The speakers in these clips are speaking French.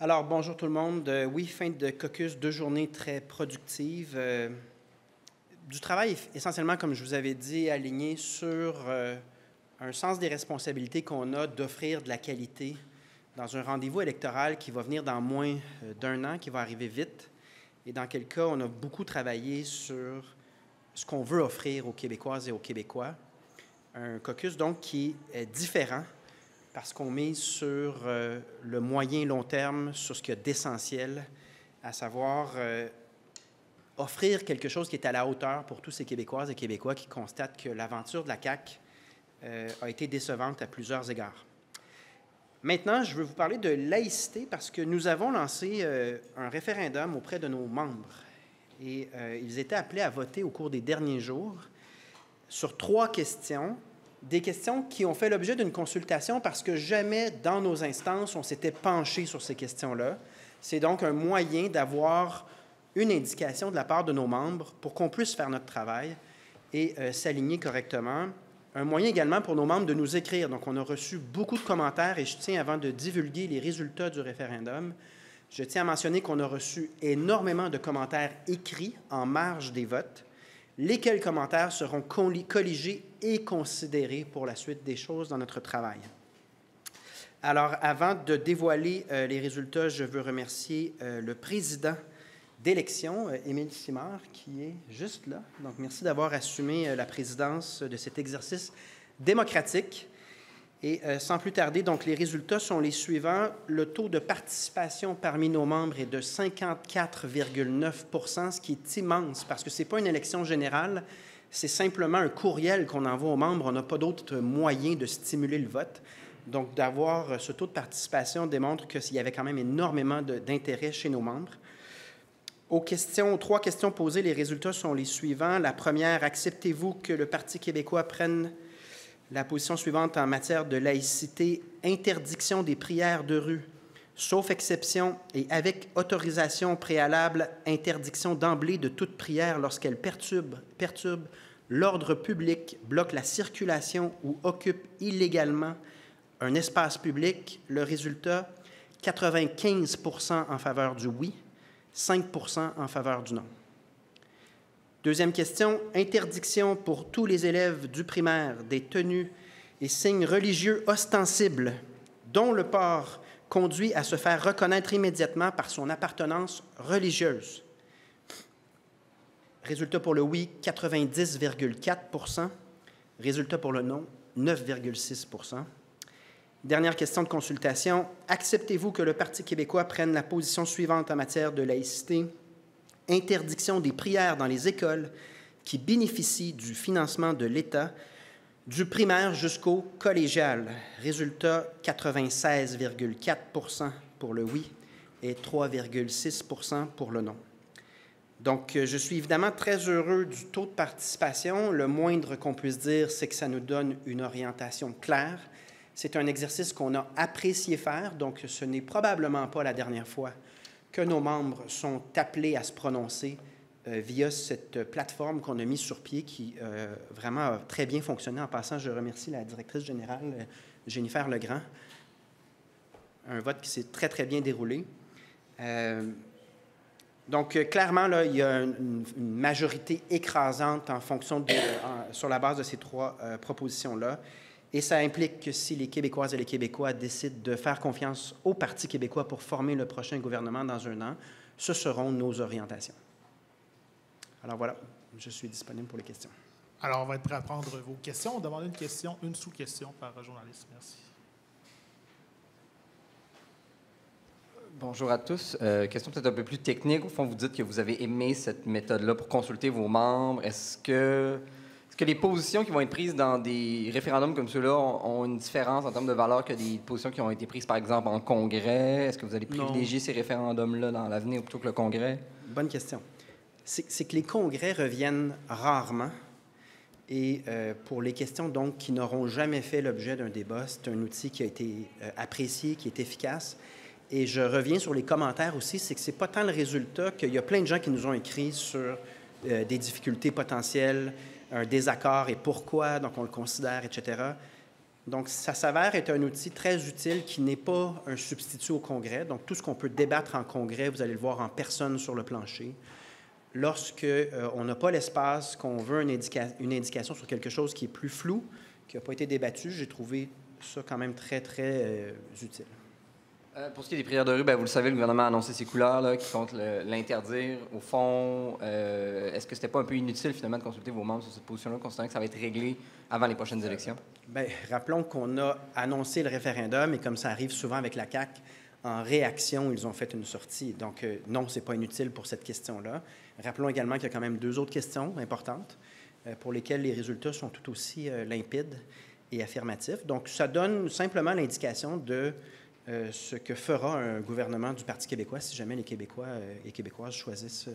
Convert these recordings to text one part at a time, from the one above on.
Alors, bonjour tout le monde. Oui, fin de caucus, 2 journées très productives. Du travail essentiellement, comme je vous avais dit, aligné sur un sens des responsabilités qu'on a d'offrir de la qualité dans un rendez-vous électoral qui va venir dans moins d'1 an, qui va arriver vite, et dans quel cas on a beaucoup travaillé sur ce qu'on veut offrir aux Québécoises et aux Québécois. Un caucus, donc, qui est différent parce qu'on mise sur le moyen long terme, sur ce qu'il y a d'essentiel, à savoir offrir quelque chose qui est à la hauteur pour tous ces Québécoises et Québécois qui constatent que l'aventure de la CAQ a été décevante à plusieurs égards. Maintenant, je veux vous parler de laïcité parce que nous avons lancé un référendum auprès de nos membres et ils étaient appelés à voter au cours des derniers jours sur 3 questions, des questions qui ont fait l'objet d'une consultation parce que jamais dans nos instances on s'était penché sur ces questions-là. C'est donc un moyen d'avoir une indication de la part de nos membres pour qu'on puisse faire notre travail et s'aligner correctement. Un moyen également pour nos membres de nous écrire. Donc, on a reçu beaucoup de commentaires et je tiens, avant de divulguer les résultats du référendum, je tiens à mentionner qu'on a reçu énormément de commentaires écrits en marge des votes, lesquels commentaires seront colligés et considérés pour la suite des choses dans notre travail. Alors, avant de dévoiler les résultats, je veux remercier le président d'élection, Émile Simard, qui est juste là. Donc, merci d'avoir assumé la présidence de cet exercice démocratique. Et sans plus tarder, donc, les résultats sont les suivants. Le taux de participation parmi nos membres est de 54,9 %, ce qui est immense parce que ce n'est pas une élection générale, c'est simplement un courriel qu'on envoie aux membres. On n'a pas d'autre moyen de stimuler le vote. Donc, d'avoir ce taux de participation démontre qu'il y avait quand même énormément d'intérêt chez nos membres. Aux 3 questions posées, les résultats sont les suivants. La première, acceptez-vous que le Parti québécois prenne la position suivante en matière de laïcité, interdiction des prières de rue, sauf exception et avec autorisation préalable, interdiction d'emblée de toute prière lorsqu'elle perturbe l'ordre public, bloque la circulation ou occupe illégalement un espace public. Le résultat, 95 % en faveur du oui, 5 % en faveur du non. Deuxième question, interdiction pour tous les élèves du primaire des tenues et signes religieux ostensibles dont le port conduit à se faire reconnaître immédiatement par son appartenance religieuse. Résultat pour le oui, 90,4 %. Résultat pour le non, 9,6 %. Dernière question de consultation. Acceptez-vous que le Parti québécois prenne la position suivante en matière de laïcité? Interdiction des prières dans les écoles qui bénéficient du financement de l'État, du primaire jusqu'au collégial. Résultat, 96,4 % pour le oui et 3,6 % pour le non. Donc, je suis évidemment très heureux du taux de participation. Le moindre qu'on puisse dire, c'est que ça nous donne une orientation claire. C'est un exercice qu'on a apprécié faire, donc ce n'est probablement pas la dernière fois que nos membres sont appelés à se prononcer via cette plateforme qu'on a mise sur pied qui vraiment a très bien fonctionné. En passant, je remercie la directrice générale, Jennifer Legrand. Un vote qui s'est très, très bien déroulé. Donc, clairement, là, il y a une majorité écrasante en fonction sur la base de ces 3 propositions-là. Et ça implique que si les Québécoises et les Québécois décident de faire confiance au Parti québécois pour former le prochain gouvernement dans 1 an, ce seront nos orientations. Alors voilà, je suis disponible pour les questions. Alors, on va être prêt à prendre vos questions. On demande une question, une sous-question par journaliste. Merci. Bonjour à tous. Question peut-être un peu plus technique. Au fond, vous dites que vous avez aimé cette méthode-là pour consulter vos membres. Est-ce que les positions qui vont être prises dans des référendums comme ceux-là ont une différence en termes de valeur que des positions qui ont été prises, par exemple, en Congrès? Est-ce que vous allez privilégier ces référendums-là dans l'avenir plutôt que le Congrès? Bonne question. C'est que les congrès reviennent rarement. Et pour les questions donc qui n'auront jamais fait l'objet d'un débat, c'est un outil qui a été apprécié, qui est efficace. Et je reviens sur les commentaires aussi, c'est que ce n'est pas tant le résultat qu'il y a plein de gens qui nous ont écrit sur des difficultés potentielles, un désaccord et pourquoi, donc on le considère, etc. Donc, ça s'avère être un outil très utile qui n'est pas un substitut au congrès. Donc, tout ce qu'on peut débattre en congrès, vous allez le voir en personne sur le plancher. Lorsque on n'a pas l'espace, qu'on veut une indication sur quelque chose qui est plus flou, qui n'a pas été débattu, j'ai trouvé ça quand même très, très utile. Pour ce qui est des prières de rue, bien, vous le savez, le gouvernement a annoncé ses couleurs là, qui comptent l'interdire. Au fond, est-ce que c'était pas un peu inutile, finalement, de consulter vos membres sur cette position-là, considérant que ça va être réglé avant les prochaines élections? Bien, rappelons qu'on a annoncé le référendum, et comme ça arrive souvent avec la CAQ, en réaction, ils ont fait une sortie. Donc, non, ce n'est pas inutile pour cette question-là. Rappelons également qu'il y a quand même 2 autres questions importantes pour lesquelles les résultats sont tout aussi limpides et affirmatifs. Donc, ça donne simplement l'indication de ce que fera un gouvernement du Parti québécois si jamais les Québécois et Québécoises choisissent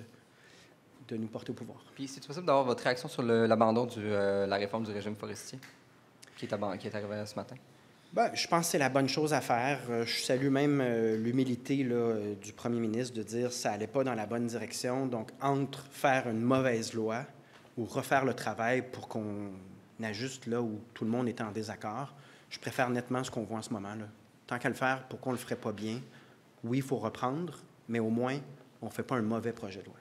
de nous porter au pouvoir. Puis, c'est possible d'avoir votre réaction sur l'abandon de la réforme du régime forestier qui est arrivée ce matin? Bien, je pense que c'est la bonne chose à faire. Je salue même l'humilité du premier ministre de dire que ça n'allait pas dans la bonne direction. Donc, entre faire une mauvaise loi ou refaire le travail pour qu'on ajuste là où tout le monde est en désaccord, je préfère nettement ce qu'on voit en ce moment. Là. Tant qu'à le faire, pourquoi on ne le ferait pas bien? Oui, il faut reprendre, mais au moins, on ne fait pas un mauvais projet de loi.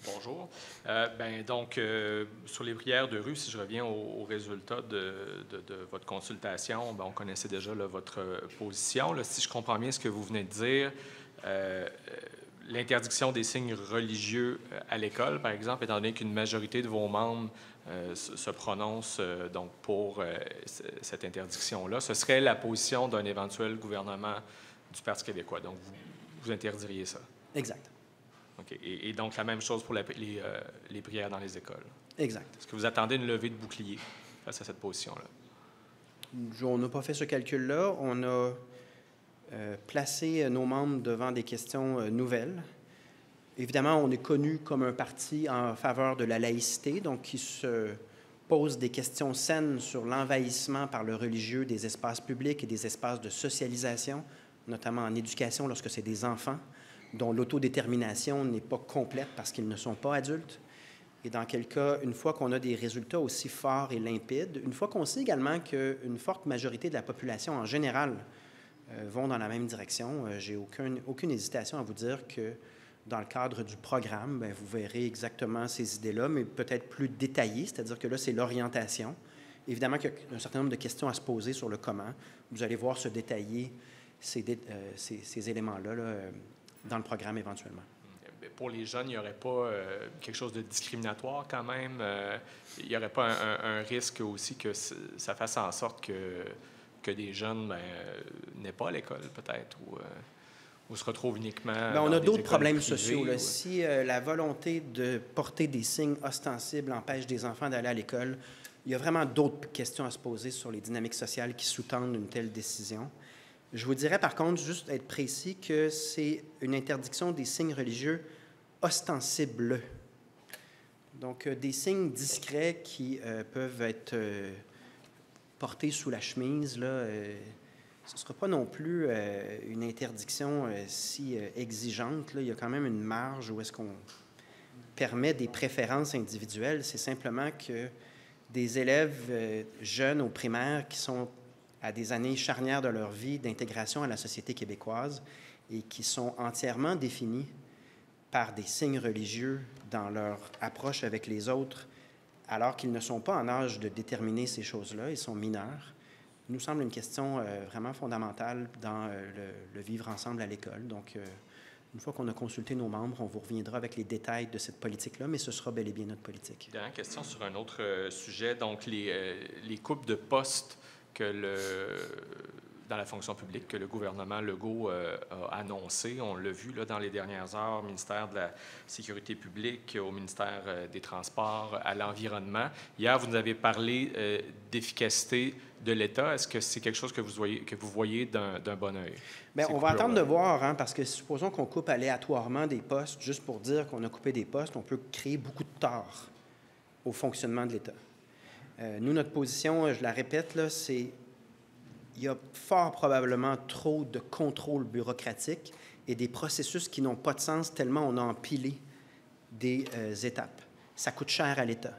Bonjour. Sur les prières de rue, si je reviens aux résultats de votre consultation, on connaissait déjà là, votre position. Là, si je comprends bien ce que vous venez de dire, l'interdiction des signes religieux à l'école, par exemple, étant donné qu'une majorité de vos membres se prononce donc pour cette interdiction-là, ce serait la position d'un éventuel gouvernement du Parti québécois. Donc, vous interdiriez ça? Exact. OK. Et donc, la même chose pour les prières dans les écoles? Exact. Est-ce que vous attendez une levée de bouclier face à cette position-là? On n'a pas fait ce calcul-là. On a placé nos membres devant des questions nouvelles. Évidemment, on est connu comme un parti en faveur de la laïcité, donc qui se pose des questions saines sur l'envahissement par le religieux des espaces publics et des espaces de socialisation, notamment en éducation lorsque c'est des enfants dont l'autodétermination n'est pas complète parce qu'ils ne sont pas adultes. Et dans quel cas, une fois qu'on a des résultats aussi forts et limpides, une fois qu'on sait également qu'une forte majorité de la population en général vont dans la même direction, j'ai aucune hésitation à vous dire que dans le cadre du programme, bien, vous verrez exactement ces idées-là, mais peut-être plus détaillées, c'est-à-dire que là, c'est l'orientation. Évidemment qu'il y a un certain nombre de questions à se poser sur le comment. Vous allez voir se détailler ces éléments-là là, dans le programme éventuellement. Pour les jeunes, il n'y aurait pas quelque chose de discriminatoire quand même? Il n'y aurait pas un risque aussi que ça fasse en sorte que des jeunes n'aient pas à l'école peut-être ou se retrouvent uniquement bien, on a d'autres problèmes privées, sociaux. Là. Si la volonté de porter des signes ostensibles empêche des enfants d'aller à l'école, il y a vraiment d'autres questions à se poser sur les dynamiques sociales qui sous-tendent une telle décision. Je vous dirais par contre, juste être précis, que c'est une interdiction des signes religieux ostensibles. Donc, des signes discrets qui peuvent être portés sous la chemise, là, ce ne sera pas non plus une interdiction si exigeante. Là. Il y a quand même une marge où est-ce qu'on permet des préférences individuelles. C'est simplement que des élèves jeunes au primaire qui sont à des années charnières de leur vie d'intégration à la société québécoise et qui sont entièrement définis par des signes religieux dans leur approche avec les autres, alors qu'ils ne sont pas en âge de déterminer ces choses-là, ils sont mineurs, nous semble une question vraiment fondamentale dans le vivre ensemble à l'école. Donc, une fois qu'on a consulté nos membres, on vous reviendra avec les détails de cette politique-là, mais ce sera bel et bien notre politique. Dernière question sur un autre sujet. Donc, les coupes de postes dans la fonction publique que le gouvernement Legault a annoncé. On l'a vu là, dans les dernières heures, au ministère de la Sécurité publique, au ministère des Transports, à l'Environnement. Hier, vous nous avez parlé d'efficacité de l'État. Est-ce que c'est quelque chose que vous voyez d'un bon œil? Bien, on va attendre de voir, hein, parce que supposons qu'on coupe aléatoirement des postes, juste pour dire qu'on a coupé des postes, on peut créer beaucoup de tort au fonctionnement de l'État. Nous, notre position, je la répète, là, c'est il y a fort probablement trop de contrôle bureaucratique et des processus qui n'ont pas de sens tellement on a empilé des étapes. Ça coûte cher à l'État.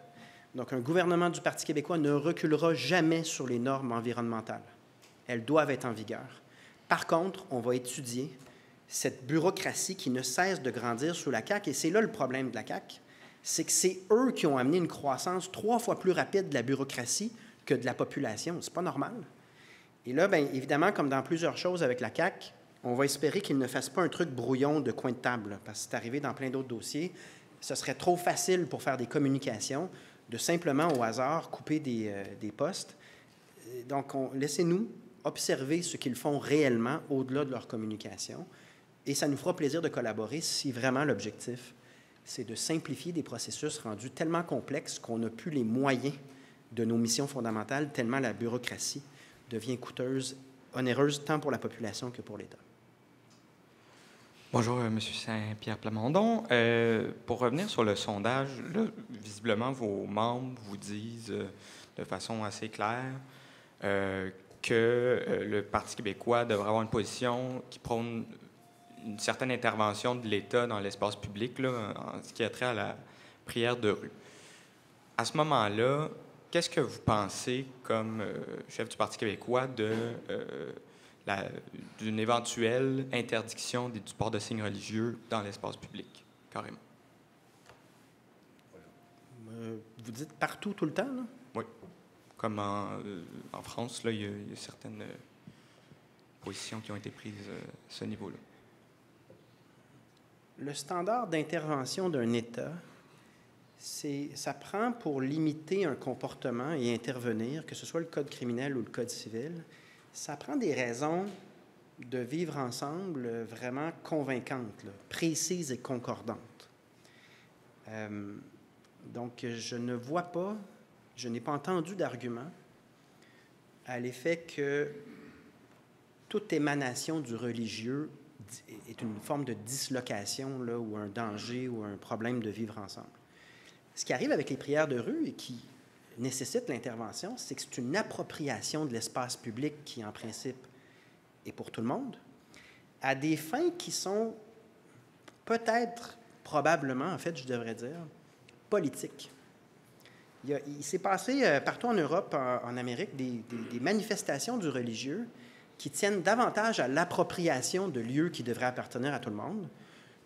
Donc, un gouvernement du Parti québécois ne reculera jamais sur les normes environnementales. Elles doivent être en vigueur. Par contre, on va étudier cette bureaucratie qui ne cesse de grandir sous la CAQ, et c'est là le problème de la CAQ, c'est que c'est eux qui ont amené une croissance 3 fois plus rapide de la bureaucratie que de la population. C'est pas normal. Et là, bien évidemment, comme dans plusieurs choses avec la CAQ, on va espérer qu'ils ne fassent pas un truc brouillon de coin de table, là, parce que c'est arrivé dans plein d'autres dossiers. Ce serait trop facile pour faire des communications de simplement, au hasard, couper des postes. Donc, laissez-nous observer ce qu'ils font réellement au-delà de leur communication. Et ça nous fera plaisir de collaborer si vraiment l'objectif, c'est de simplifier des processus rendus tellement complexes qu'on n'a plus les moyens de nos missions fondamentales, tellement la bureaucratie devient coûteuse, onéreuse, tant pour la population que pour l'État. Bonjour, M. Saint-Pierre Plamondon. Pour revenir sur le sondage, là, visiblement, vos membres vous disent de façon assez claire que le Parti québécois devrait avoir une position qui prône une certaine intervention de l'État dans l'espace public, là, en ce qui a trait à la prière de rue. À ce moment-là, qu'est-ce que vous pensez, comme chef du Parti québécois, d'une éventuelle interdiction du port de signes religieux dans l'espace public, carrément? Vous dites partout, tout le temps, là? Oui. Comme en France, là, il y a certaines positions qui ont été prises à ce niveau-là. Le standard d'intervention d'un État, ça prend pour limiter un comportement et intervenir, que ce soit le code criminel ou le code civil, ça prend des raisons de vivre ensemble vraiment convaincantes, là, précises et concordantes. Donc, je ne vois pas, je n'ai pas entendu d'argument à l'effet que toute émanation du religieux est une forme de dislocation, là, ou un danger ou un problème de vivre ensemble. Ce qui arrive avec les prières de rue et qui nécessite l'intervention, c'est que c'est une appropriation de l'espace public qui, en principe, est pour tout le monde, à des fins qui sont peut-être, probablement, en fait, je devrais dire, politiques. Il s'est passé partout en Europe, en Amérique, des manifestations du religieux qui tiennent davantage à l'appropriation de lieux qui devraient appartenir à tout le monde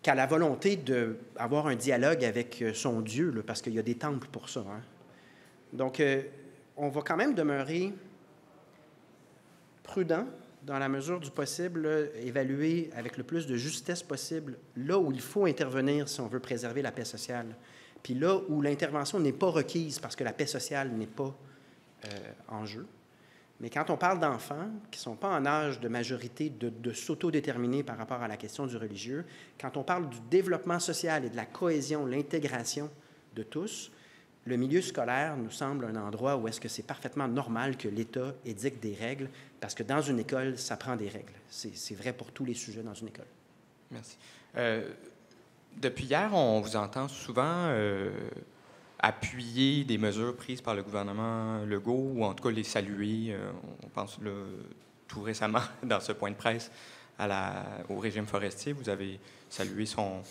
qu'à la volonté d'avoir un dialogue avec son Dieu, là, parce qu'il y a des temples pour ça. Hein. Donc, on va quand même demeurer prudent dans la mesure du possible, là, évaluer avec le plus de justesse possible là où il faut intervenir si on veut préserver la paix sociale, puis là où l'intervention n'est pas requise parce que la paix sociale n'est pas en jeu. Mais quand on parle d'enfants qui ne sont pas en âge de majorité de s'autodéterminer par rapport à la question du religieux, quand on parle du développement social et de la cohésion, l'intégration de tous, le milieu scolaire nous semble un endroit où est-ce que c'est parfaitement normal que l'État édicte des règles, parce que dans une école, ça prend des règles. C'est vrai pour tous les sujets dans une école. Merci. Depuis hier, on vous entend souvent appuyer des mesures prises par le gouvernement Legault, ou en tout cas les saluer. On pense là, tout récemment, dans ce point de presse, au régime forestier. Vous avez salué son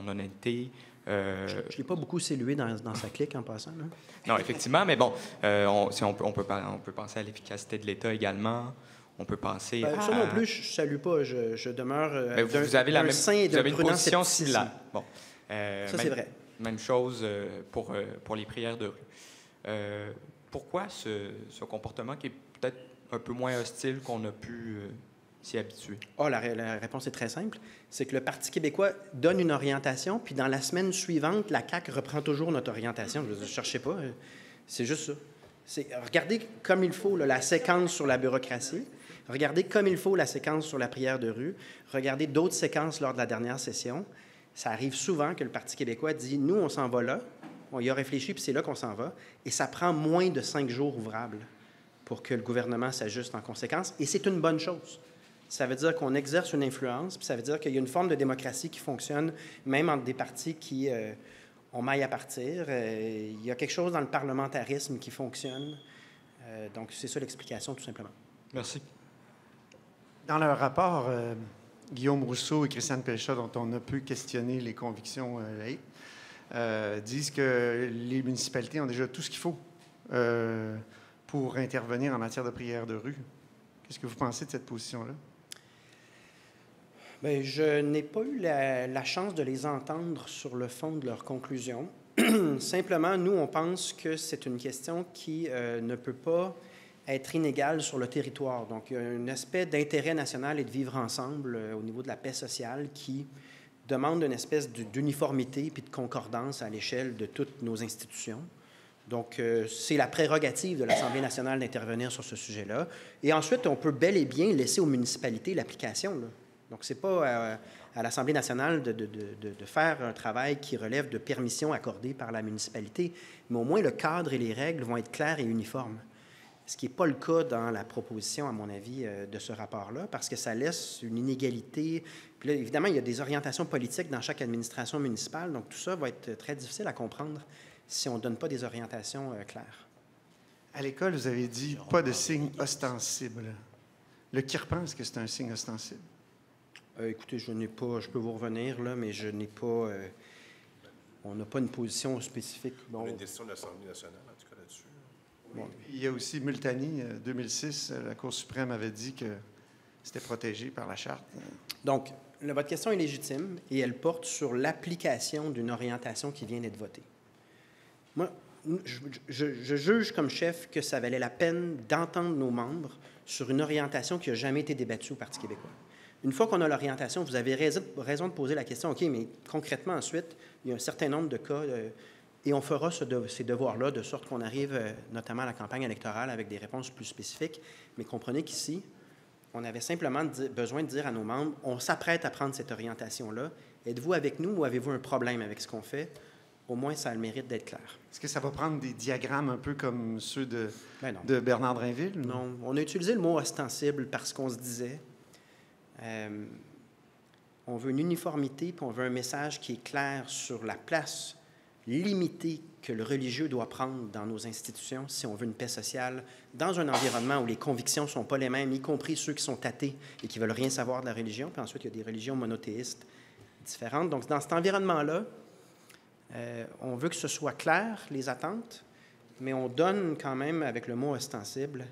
honnêteté. Je ne l'ai pas beaucoup salué dans sa clique en passant. Là. Non, effectivement, mais bon, on peut penser à l'efficacité de l'État également. On peut penser ça non plus, je ne salue pas. Je demeure vous avez une position similaire. Bon. Ça, c'est vrai. Même chose pour les prières de rue. Pourquoi ce comportement qui est peut-être un peu moins hostile qu'on a pu s'y habituer? La réponse est très simple. C'est que le Parti québécois donne une orientation, puis dans la semaine suivante, la CAQ reprend toujours notre orientation. Je ne cherchez pas. C'est juste ça. Regardez comme il faut là, la séquence sur la bureaucratie. Regardez comme il faut la séquence sur la prière de rue. Regardez d'autres séquences lors de la dernière session. Ça arrive souvent que le Parti québécois dit « Nous, on s'en va là. On y a réfléchi, puis c'est là qu'on s'en va. » Et ça prend moins de 5 jours ouvrables pour que le gouvernement s'ajuste en conséquence. Et c'est une bonne chose. Ça veut dire qu'on exerce une influence, puis ça veut dire qu'il y a une forme de démocratie qui fonctionne, même entre des partis qui ont maille à partir. Il y a quelque chose dans le parlementarisme qui fonctionne. Donc, c'est ça l'explication, tout simplement. Merci. Dans leur rapport, Guillaume Rousseau et Christiane Pelchat, dont on a pu questionner les convictions laïques, disent que les municipalités ont déjà tout ce qu'il faut pour intervenir en matière de prière de rue. Qu'est-ce que vous pensez de cette position-là? Bien, je n'ai pas eu la chance de les entendre sur le fond de leurs conclusions. Simplement, nous, on pense que c'est une question qui ne peut pas être inégale sur le territoire. Donc, il y a un aspect d'intérêt national et de vivre ensemble au niveau de la paix sociale qui demande une espèce d'uniformité puis de concordance à l'échelle de toutes nos institutions. Donc, c'est la prérogative de l'Assemblée nationale d'intervenir sur ce sujet-là. Et ensuite, on peut bel et bien laisser aux municipalités l'application, là. Donc, ce n'est pas à l'Assemblée nationale de faire un travail qui relève de permissions accordées par la municipalité, mais au moins le cadre et les règles vont être clairs et uniformes. Ce qui n'est pas le cas dans la proposition, à mon avis, de ce rapport-là, parce que ça laisse une inégalité. Puis là, évidemment, il y a des orientations politiques dans chaque administration municipale, donc tout ça va être très difficile à comprendre si on ne donne pas des orientations claires. À l'école, vous avez dit pas de signe ostensible. Le Kirpan, est-ce que c'est un signe ostensible? Écoutez, je peux vous revenir, là, mais je n'ai pas... on n'a pas une position spécifique. Bon, On a une décision de l'Assemblée nationale, en tout cas, là-dessus. Bon. Il y a aussi Multani, 2006, la Cour suprême avait dit que c'était protégé par la Charte. Donc, votre question est légitime et elle porte sur l'application d'une orientation qui vient d'être votée. Moi, je juge comme chef que ça valait la peine d'entendre nos membres sur une orientation qui n'a jamais été débattue au Parti québécois. Une fois qu'on a l'orientation, vous avez raison de poser la question, OK, mais concrètement, ensuite, il y a un certain nombre de cas, et on fera ces devoirs-là de sorte qu'on arrive, notamment à la campagne électorale, avec des réponses plus spécifiques. Mais comprenez qu'ici, on avait simplement besoin de dire à nos membres, on s'apprête à prendre cette orientation-là. Êtes-vous avec nous ou avez-vous un problème avec ce qu'on fait? Au moins, ça a le mérite d'être clair. Est-ce que ça va prendre des diagrammes un peu comme ceux de Bernard Drainville? Non. On a utilisé le mot ostensible parce qu'on se disait... on veut une uniformité, puis on veut un message qui est clair sur la place limitée que le religieux doit prendre dans nos institutions si on veut une paix sociale, dans un environnement où les convictions ne sont pas les mêmes, y compris ceux qui sont athées et qui ne veulent rien savoir de la religion. Puis ensuite, il y a des religions monothéistes différentes. Donc, dans cet environnement-là, on veut que ce soit clair, les attentes, mais on donne quand même, avec le mot ostensible,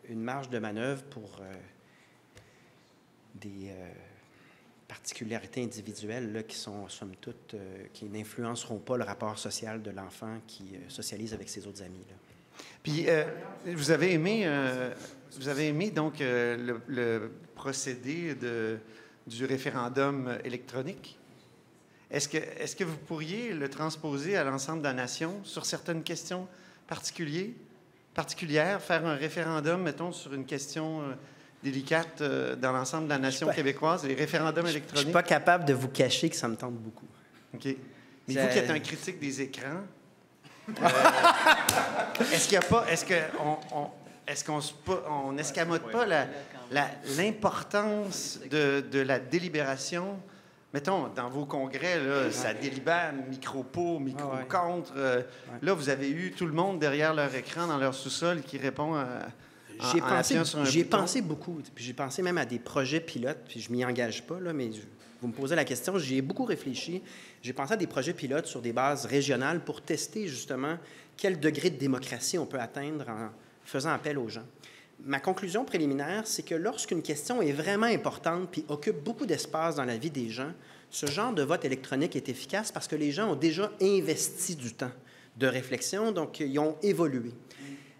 une marge de manœuvre pour... des particularités individuelles là, qui sont, somme toute, qui n'influenceront pas le rapport social de l'enfant qui socialise avec ses autres amis, là. Puis, vous avez aimé donc le procédé du référendum électronique. Est-ce que vous pourriez le transposer à l'ensemble de la nation sur certaines questions particulières, faire un référendum, mettons, sur une question... délicate dans l'ensemble de la nation québécoise, les référendums électroniques? Je ne suis pas capable de vous cacher que ça me tente beaucoup. OK. Mais vous qui êtes un critique des écrans, est-ce qu'on n'escamote pas l'importance de la délibération? Mettons, dans vos congrès, là, ça délibère micro-pour, micro-contre. Là, vous avez eu tout le monde derrière leur écran dans leur sous-sol qui répond à... J'ai pensé beaucoup. Puis j'ai pensé même à des projets pilotes, puis je ne m'y engage pas, là, mais vous me posez la question. J'y ai beaucoup réfléchi. J'ai pensé à des projets pilotes sur des bases régionales pour tester justement quel degré de démocratie on peut atteindre en faisant appel aux gens. Ma conclusion préliminaire, c'est que lorsqu'une question est vraiment importante puis occupe beaucoup d'espace dans la vie des gens, ce genre de vote électronique est efficace parce que les gens ont déjà investi du temps de réflexion, donc ils ont évolué.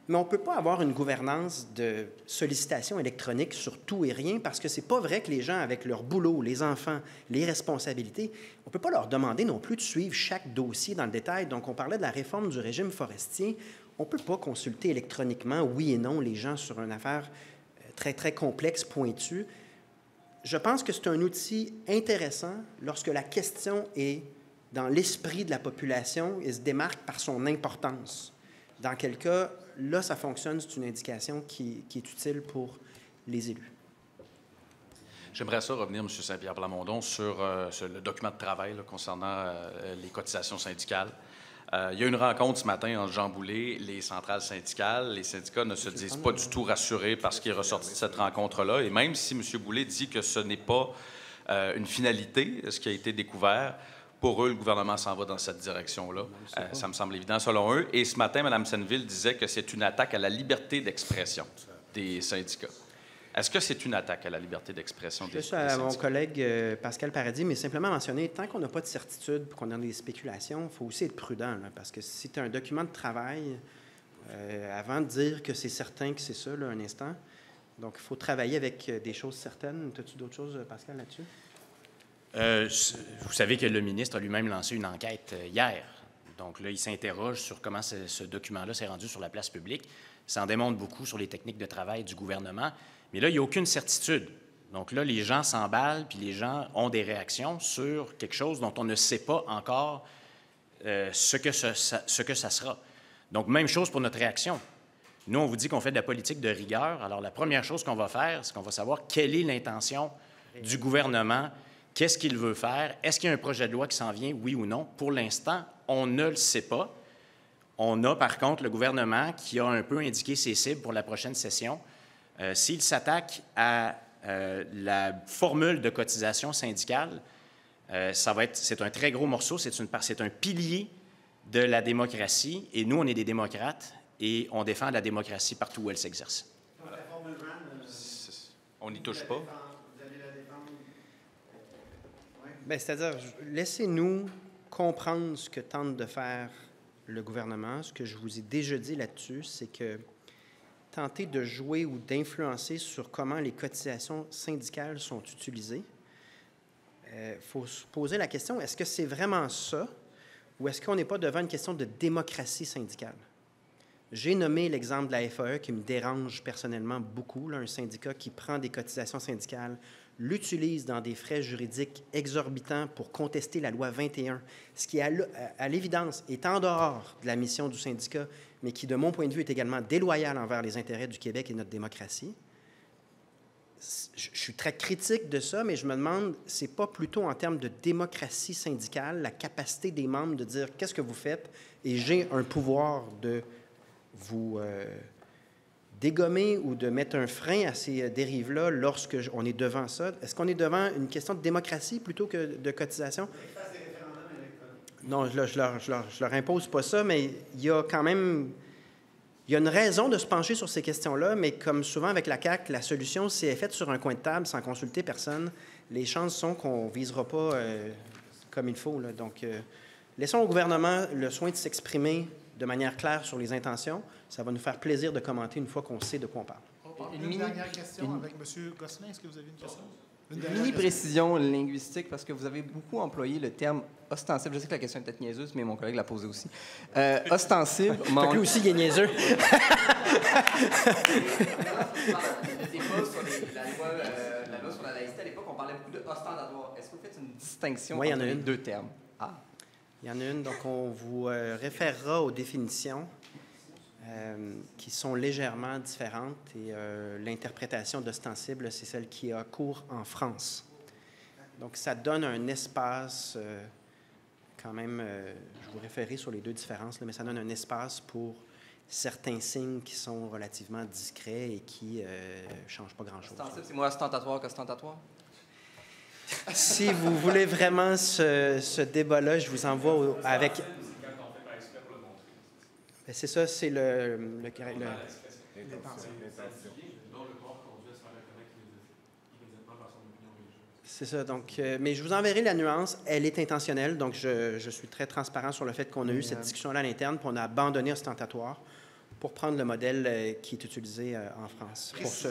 Mais on ne peut pas avoir une gouvernance de sollicitation électronique sur tout et rien parce que ce n'est pas vrai que les gens, avec leur boulot, les enfants, les responsabilités, on ne peut pas leur demander non plus de suivre chaque dossier dans le détail. Donc, on parlait de la réforme du régime forestier. On ne peut pas consulter électroniquement, oui et non, les gens sur une affaire très, très complexe, pointue. Je pense que c'est un outil intéressant lorsque la question est dans l'esprit de la population et se démarque par son importance. Dans quel cas, là, ça fonctionne, c'est une indication qui est utile pour les élus. J'aimerais ça revenir, M. Saint-Pierre Plamondon, sur le document de travail là, concernant les cotisations syndicales. Il y a eu une rencontre ce matin entre Jean Boulet, les centrales syndicales. Les syndicats ne se disent pas du tout rassurés par ce qui est ressorti de cette rencontre-là. Et même si M. Boulet dit que ce n'est pas une finalité, ce qui a été découvert, pour eux, le gouvernement s'en va dans cette direction-là. Ça me semble évident selon eux. Et ce matin, Mme Senneville disait que c'est une attaque à la liberté d'expression des syndicats. Est-ce que c'est une attaque à la liberté d'expression des syndicats? Juste à mon collègue Pascal Paradis, mais simplement mentionner, tant qu'on n'a pas de certitude et qu'on a des spéculations, il faut aussi être prudent, là, parce que si tu as un document de travail, avant de dire que c'est certain que c'est ça, là, un instant, donc il faut travailler avec des choses certaines. As-tu d'autres choses, Pascal, là-dessus? Vous savez que le ministre a lui-même lancé une enquête hier. Donc là, il s'interroge sur comment ce document-là s'est rendu sur la place publique. Ça en démontre beaucoup sur les techniques de travail du gouvernement. Mais là, il n'y a aucune certitude. Donc là, les gens s'emballent, puis les gens ont des réactions sur quelque chose dont on ne sait pas encore ce que ça sera. Donc, même chose pour notre réaction. Nous, on vous dit qu'on fait de la politique de rigueur. Alors, la première chose qu'on va faire, c'est qu'on va savoir quelle est l'intention du gouvernement. Qu'est-ce qu'il veut faire? Est-ce qu'il y a un projet de loi qui s'en vient, oui ou non? Pour l'instant, on ne le sait pas. On a, par contre, le gouvernement qui a un peu indiqué ses cibles pour la prochaine session. S'il s'attaque à la formule de cotisation syndicale, c'est un très gros morceau, c'est un pilier de la démocratie. Et nous, on est des démocrates et on défend la démocratie partout où elle s'exerce. On n'y touche pas? Bien, c'est-à-dire, laissez-nous comprendre ce que tente de faire le gouvernement. Ce que je vous ai déjà dit là-dessus, c'est que tenter de jouer ou d'influencer sur comment les cotisations syndicales sont utilisées, faut se poser la question, est-ce que c'est vraiment ça ou est-ce qu'on n'est pas devant une question de démocratie syndicale? J'ai nommé l'exemple de la FAE qui me dérange personnellement beaucoup, là, un syndicat qui prend des cotisations syndicales, l'utilise dans des frais juridiques exorbitants pour contester la loi 21, ce qui, à l'évidence, est en dehors de la mission du syndicat, mais qui, de mon point de vue, est également déloyal envers les intérêts du Québec et notre démocratie. Je suis très critique de ça, mais je me demande, c'est pas plutôt en termes de démocratie syndicale, la capacité des membres de dire qu'est-ce que vous faites et j'ai un pouvoir de vous dégommer ou de mettre un frein à ces dérives-là lorsque on est devant ça? Est-ce qu'on est devant une question de démocratie plutôt que de cotisation? Non, je leur impose pas ça, mais il y a quand même... Il y a une raison de se pencher sur ces questions-là, mais comme souvent avec la CAQ, la solution, si elle est faite sur un coin de table sans consulter personne, les chances sont qu'on ne visera pas comme il faut, là. Donc, laissons au gouvernement le soin de s'exprimer de manière claire sur les intentions. Ça va nous faire plaisir de commenter une fois qu'on sait de quoi on parle. Une dernière question avec M. Gosselin. Est-ce que vous avez une question? Une mini-précision linguistique, parce que vous avez beaucoup employé le terme ostensible. Je sais que la question est peut-être niaiseuse, mais mon collègue l'a posée aussi. Ostensible... Fait que lui aussi, il est niaiseux. La loi sur la laïcité, à l'époque, on parlait beaucoup de ostentatoire. Est-ce que vous faites une distinction entre les deux termes? Ah. Il y en a une, donc on vous référera aux définitions qui sont légèrement différentes et l'interprétation d'ostensible, c'est celle qui a cours en France. Donc, ça donne un espace, quand même, je vous référerai sur les deux différences, là, mais ça donne un espace pour certains signes qui sont relativement discrets et qui ne changent pas grand-chose. Ostensible, c'est moins ostentatoire qu'ostentatoire? Si vous voulez vraiment ce débat-là, je vous envoie avec... Bien, c'est ça, c'est c'est ça, donc... mais je vous enverrai la nuance. Elle est intentionnelle, donc je suis très transparent sur le fait qu'on a eu cette discussion-là à l'interne, puis on a abandonné ostentatoire pour prendre le modèle qui est utilisé en France. Pour ce...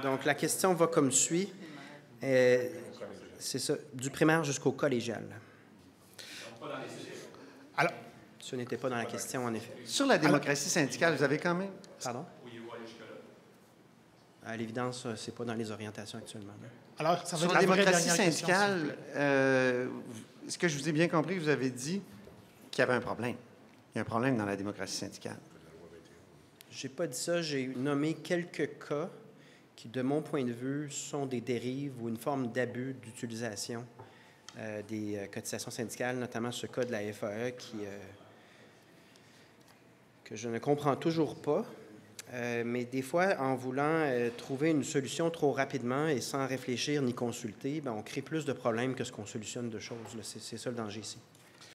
Donc, la question va comme suit. C'est ça, du primaire jusqu'au collégial. Alors, ce n'était pas dans la question, en effet. Sur la démocratie syndicale, vous avez quand même... Pardon? À l'évidence, ce n'est pas dans les orientations actuellement. Alors, ça va sur être la vraie démocratie dernière syndicale, est-ce que je vous ai bien compris? Vous avez dit qu'il y avait un problème. Il y a un problème dans la démocratie syndicale. Je n'ai pas dit ça. J'ai nommé quelques cas qui, de mon point de vue, sont des dérives ou une forme d'abus d'utilisation des cotisations syndicales, notamment ce cas de la FAE que je ne comprends toujours pas. Mais des fois, en voulant trouver une solution trop rapidement et sans réfléchir ni consulter, ben, on crée plus de problèmes que ce qu'on solutionne de choses. C'est ça le danger ici.